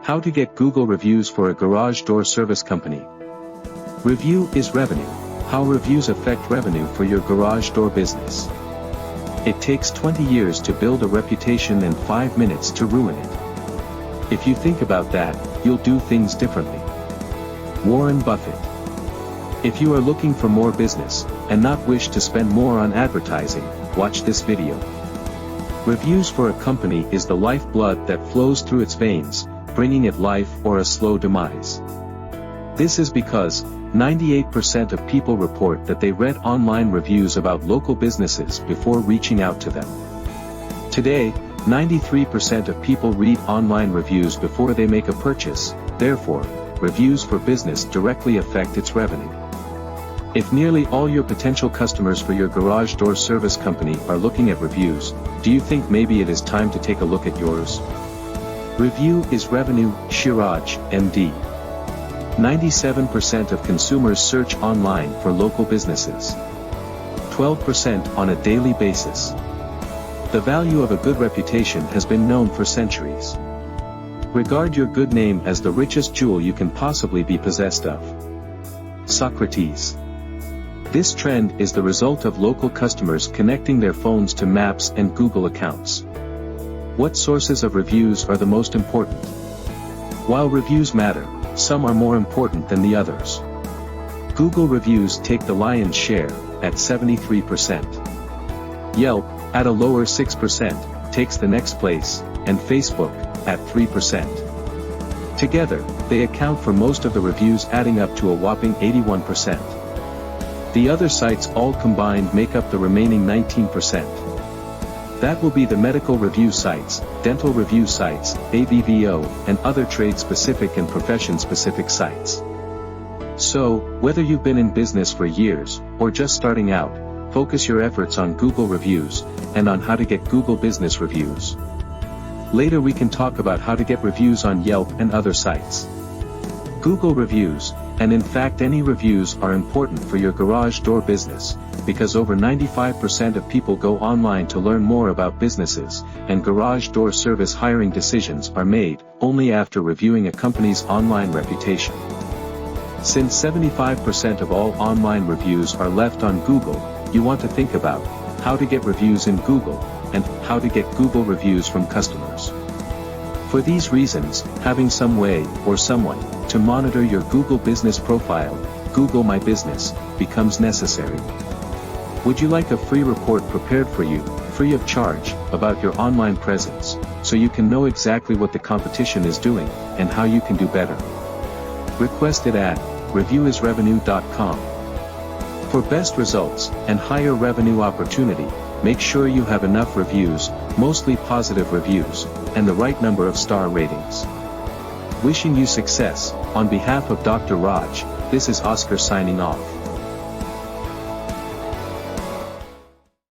How to get Google reviews for a garage door service company. Review is revenue. How reviews affect revenue for your garage door business. It takes 20 years to build a reputation and 5 minutes to ruin it. If you think about that, you'll do things differently. Warren Buffett. If you are looking for more business, and not wish to spend more on advertising, watch this video. Reviews for a company is the lifeblood that flows through its veins, bringing it life or a slow demise. This is because 98% of people report that they read online reviews about local businesses before reaching out to them. Today, 93% of people read online reviews before they make a purchase, therefore, reviews for business directly affect its revenue. If nearly all your potential customers for your garage door service company are looking at reviews, do you think maybe it is time to take a look at yours? Review is revenue. Shiraj, MD. 97% of consumers search online for local businesses. 12% on a daily basis. The value of a good reputation has been known for centuries. Regard your good name as the richest jewel you can possibly be possessed of. Socrates. This trend is the result of local customers connecting their phones to maps and Google accounts. What sources of reviews are the most important? While reviews matter, some are more important than the others. Google reviews take the lion's share, at 73%. Yelp, at a lower 6%, takes the next place, and Facebook, at 3%. Together, they account for most of the reviews, adding up to a whopping 81%. The other sites all combined make up the remaining 19%. That will be the medical review sites, dental review sites, AVVO, and other trade-specific and profession-specific sites. So, whether you've been in business for years, or just starting out, focus your efforts on Google reviews, and on how to get Google business reviews. Later we can talk about how to get reviews on Yelp and other sites. Google reviews, and in fact any reviews, are important for your garage door business, because over 95% of people go online to learn more about businesses, and garage door service hiring decisions are made only after reviewing a company's online reputation. Since 75% of all online reviews are left on Google, you want to think about how to get reviews in Google, and how to get Google reviews from customers. For these reasons, having some way, or someone, to monitor your Google business profile, Google My Business, becomes necessary. Would you like a free report prepared for you, free of charge, about your online presence, so you can know exactly what the competition is doing, and how you can do better? Request it at reviewisrevenue.com. For best results, and higher revenue opportunity, make sure you have enough reviews, mostly positive reviews, and the right number of star ratings. Wishing you success, on behalf of Dr. Raj, this is Oscar signing off.